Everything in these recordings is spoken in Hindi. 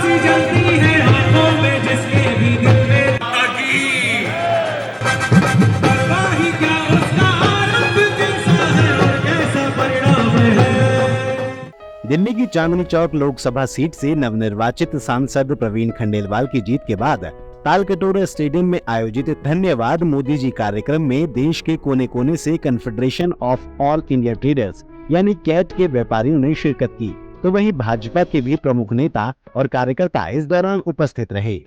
सी जलती है आंखों में जिसके भी दिल में पता ही क्या उसका आरंभ कैसा है और कैसा परिणाम है। दिल्ली की चांदनी चौक लोकसभा सीट से नवनिर्वाचित सांसद प्रवीण खंडेलवाल की जीत के बाद तालकटोरा स्टेडियम में आयोजित धन्यवाद मोदी जी कार्यक्रम में देश के कोने कोने से confederation of all India traders यानी कैट के व्यापारियों ने शिरकत की, तो वहीं भाजपा के भी प्रमुख नेता और कार्यकर्ता इस दौरान उपस्थित रहे।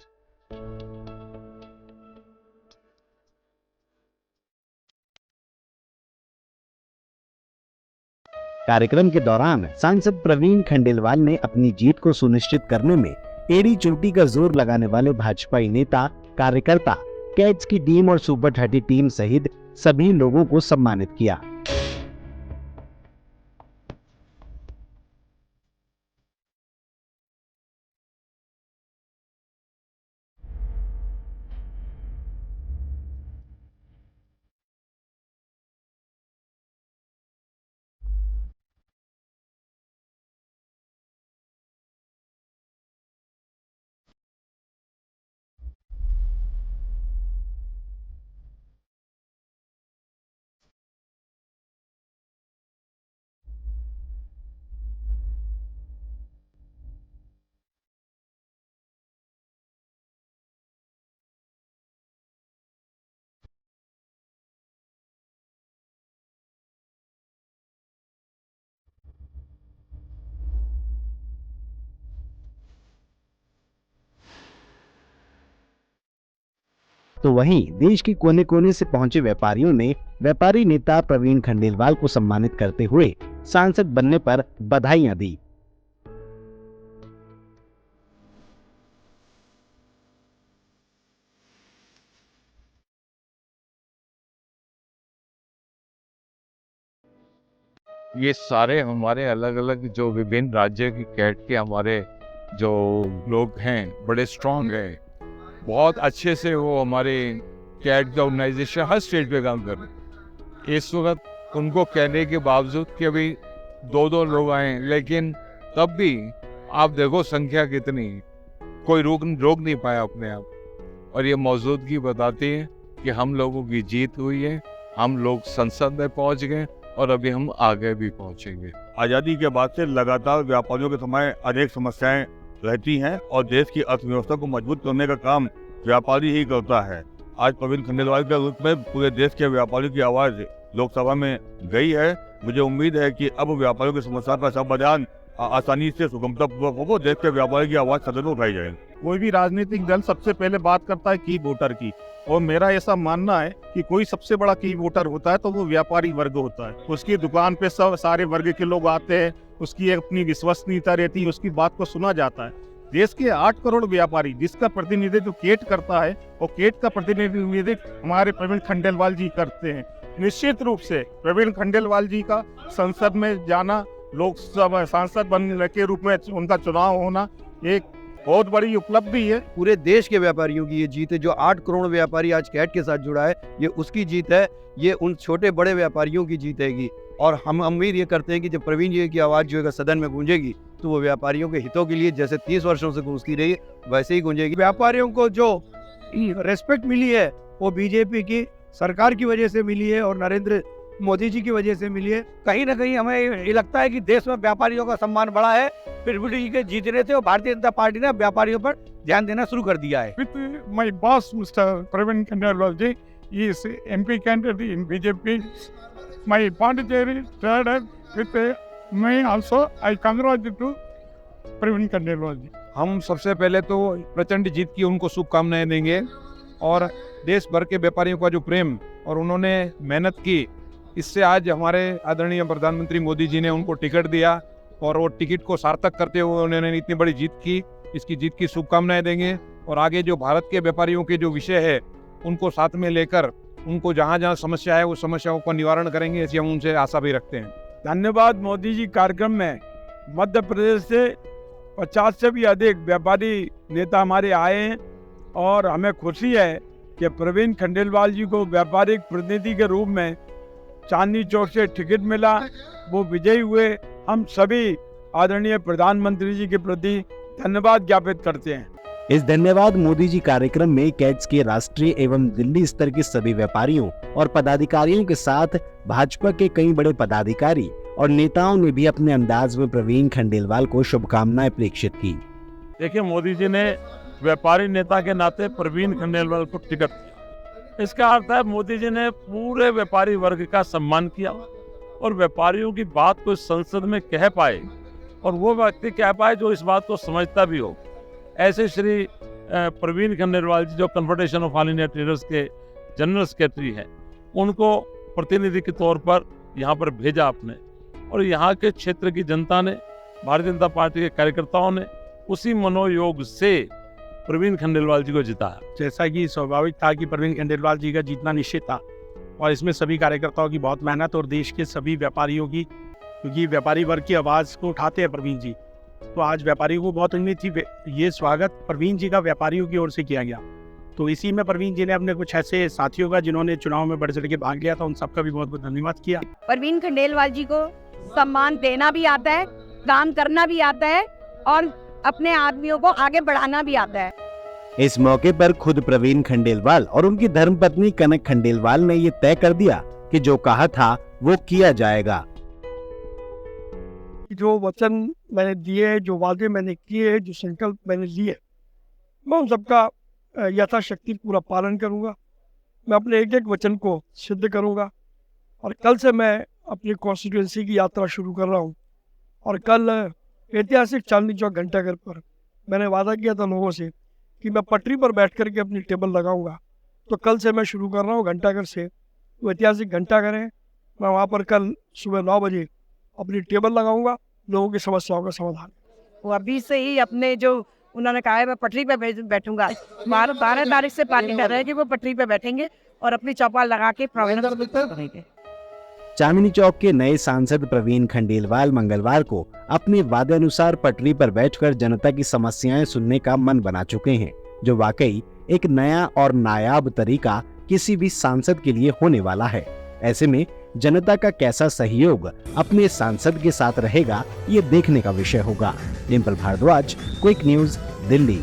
कार्यक्रम के दौरान सांसद प्रवीण खंडेलवाल ने अपनी जीत को सुनिश्चित करने में एड़ी चोटी का जोर लगाने वाले भाजपाई नेता, कार्यकर्ता, कैट्स की टीम और सुपर 30 टीम सहित सभी लोगों को सम्मानित किया। तो वहीं देश के कोने कोने से पहुंचे व्यापारियों ने व्यापारी नेता प्रवीण खंडेलवाल को सम्मानित करते हुए सांसद बनने पर बधाइयां दी। ये सारे हमारे अलग अलग जो विभिन्न राज्य की कैट के हमारे जो लोग हैं बड़े स्ट्रांग हैं, बहुत अच्छे से वो हमारे कैट का ऑर्गेनाइजेशन हर स्टेज पे काम कर रहे हैं। इस वक्त उनको कहने के बावजूद कि अभी 2-2 लोग आए, लेकिन तब भी आप देखो संख्या कितनी, कोई रोक नहीं पाया अपने आप। और ये मौजूदगी बताती है कि हम लोगों की जीत हुई है, हम लोग संसद में पहुंच गए और अभी हम आगे भी पहुंचेंगे। आज़ादी के बाद से लगातार व्यापारियों के समय अनेक समस्याएं रहती हैं और देश की अर्थव्यवस्था को मजबूत करने का काम व्यापारी ही करता है। आज प्रवीण खंडेलवाल के रूप में पूरे देश के व्यापारियों की आवाज़ लोकसभा में गई है। मुझे उम्मीद है कि अब व्यापारियों की समस्या का समाधान आसानी से सुगमतापूर्वक होगा, देश के व्यापारियों की आवाज़ सदन में उठाई जाएगी। कोई भी राजनीतिक दल सबसे पहले बात करता है की वोटर की, और मेरा ऐसा मानना है कि कोई सबसे बड़ा की वोटर होता है तो वो व्यापारी वर्ग होता है। उसकी दुकान पे सब सारे वर्ग के लोग आते हैं, उसकी अपनी विश्वसनीयता रहती है, उसकी बात को सुना जाता है। देश के 8 करोड़ व्यापारी जिसका प्रतिनिधित्व केट करता है, और केट का प्रतिनिधित्व हमारे प्रवीण खंडेलवाल जी करते हैं। निश्चित रूप से प्रवीण खंडेलवाल जी का संसद में जाना, लोकसभा सांसद बनने के रूप में उनका चुनाव होना एक बहुत बड़ी उपलब्धि है। पूरे देश के व्यापारियों की ये जीत है। जो 8 करोड़ व्यापारी आज कैट के साथ जुड़ा है, ये उसकी जीत है, ये उन छोटे बड़े व्यापारियों की जीत हैगी। और हम उम्मीद ये करते हैं कि जब प्रवीण जी की आवाज़ जो है सदन में गूंजेगी तो वो व्यापारियों के हितों के लिए जैसे 30 वर्षों से गूंजती रही वैसे ही गूंजेगी। व्यापारियों को जो रेस्पेक्ट मिली है वो बीजेपी की सरकार की वजह से मिली है और नरेंद्र मोदी जी की वजह से मिली है। कहीं ना कहीं हमें ये लगता है कि देश में व्यापारियों का सम्मान बढ़ा है प्रवीण जी के जीतने से, और भारतीय जनता पार्टी ने व्यापारियों पर ध्यान देना शुरू कर दिया है। With my boss, Mr. Praveen Khandelwal ji, he is MP candidate in BJP. My Pondicherry third with me also. I congratulate to Praveen Khandelwal ji. हम सबसे पहले तो प्रचंड जीत की उनको शुभकामनाएं देंगे, और देश भर के व्यापारियों का जो प्रेम और उन्होंने मेहनत की, इससे आज हमारे आदरणीय प्रधानमंत्री मोदी जी ने उनको टिकट दिया, और वो टिकट को सार्थक करते हुए उन्होंने इतनी बड़ी जीत की। इसकी जीत की शुभकामनाएं देंगे, और आगे जो भारत के व्यापारियों के जो विषय है उनको साथ में लेकर उनको जहाँ जहाँ समस्या है उस समस्याओं का निवारण करेंगे, ऐसी हम उनसे आशा भी रखते हैं। धन्यवाद मोदी जी कार्यक्रम में मध्य प्रदेश से 50 से भी अधिक व्यापारी नेता हमारे आए हैं, और हमें खुशी है कि प्रवीण खंडेलवाल जी को व्यापारिक प्रतिनिधि के रूप में चांदनी चौक से टिकट मिला, वो विजयी हुए। हम सभी आदरणीय प्रधानमंत्री जी के प्रति धन्यवाद ज्ञापित करते हैं। इस धन्यवाद मोदी जी कार्यक्रम में कैट्स के राष्ट्रीय एवं दिल्ली स्तर के सभी व्यापारियों और पदाधिकारियों के साथ भाजपा के कई बड़े पदाधिकारी और नेताओं ने भी अपने अंदाज में प्रवीण खंडेलवाल को शुभकामनाएं प्रेषित की। देखिए, मोदी जी ने व्यापारी नेता के नाते प्रवीण खंडेलवाल को टिकट दिया। इसका अर्थ है मोदी जी ने पूरे व्यापारी वर्ग का सम्मान किया और व्यापारियों की बात को संसद में कह पाए और वो व्यक्ति कह पाए जो इस बात को समझता भी हो। ऐसे श्री प्रवीण खंडेलवाल जी जो confederation of all India traders के जनरल सेक्रेटरी हैं, उनको प्रतिनिधि के तौर पर यहाँ पर भेजा आपने और यहाँ के क्षेत्र की जनता ने, भारतीय जनता पार्टी के कार्यकर्ताओं ने उसी मनोयोग से प्रवीण खंडेलवाल जी को जिताया। जैसा कि स्वाभाविक था कि प्रवीण खंडेलवाल जी का जीतना निश्चित था और इसमें सभी कार्यकर्ताओं की बहुत मेहनत और देश के सभी व्यापारियों की, क्योंकि व्यापारी वर्ग की आवाज़ को उठाते हैं प्रवीण जी, तो आज व्यापारियों को बहुत उम्मीद थी। ये स्वागत प्रवीण जी का व्यापारियों की ओर से किया गया, तो इसी में प्रवीण जी ने अपने कुछ ऐसे साथियों का जिन्होंने चुनाव में बढ़ चढ़ के भाग लिया था, उन सबका भी बहुत बहुत धन्यवाद किया। प्रवीण खंडेलवाल जी को सम्मान देना भी आता है, काम करना भी आता है और अपने आदमियों को आगे बढ़ाना भी आता है। इस मौके पर खुद प्रवीण खंडेलवाल और उनकी धर्मपत्नी कनक खंडेलवाल ने ये तय कर दिया कि जो कहा था वो किया जाएगा। जो वचन मैंने दिए, जो वादे मैंने किए, जो संकल्प मैंने लिए, मैं उन सबका यथाशक्ति पूरा पालन करूंगा। मैं अपने एक एक वचन को सिद्ध करूंगा और कल से मैं अपनी कॉन्स्टिट्यूएंसी की यात्रा शुरू कर रहा हूं और कल ऐतिहासिक चांदनी चौक घंटाघर पर मैंने वादा किया था लोगों से कि मैं पटरी पर बैठ कर के अपनी टेबल लगाऊंगा। तो कल से मैं शुरू कर रहा हूँ घंटाघर से, वो ऐतिहासिक घंटाघर है, मैं वहाँ पर कल सुबह 9 बजे अपनी टेबल लगाऊंगा, लोगों की समस्याओं का समाधान। वो अभी से ही अपने जो उन्होंने कहा है मैं पटरी पे बैठूंगा, 12 तारीख से पार्टी कर रहे हैं कि वो पटरी पे बैठेंगे और अपनी चौपाल लगा के प्रवीण करेंगे। चांदनी चौक के नए सांसद प्रवीण खंडेलवाल मंगलवार को अपने वादे अनुसार पटरी पर बैठकर जनता की समस्याएं सुनने का मन बना चुके हैं, जो वाकई एक नया और नायाब तरीका किसी भी सांसद के लिए होने वाला है। ऐसे में जनता का कैसा सहयोग अपने सांसद के साथ रहेगा, ये देखने का विषय होगा। Dimple Bhardwaj, quick news, Delhi.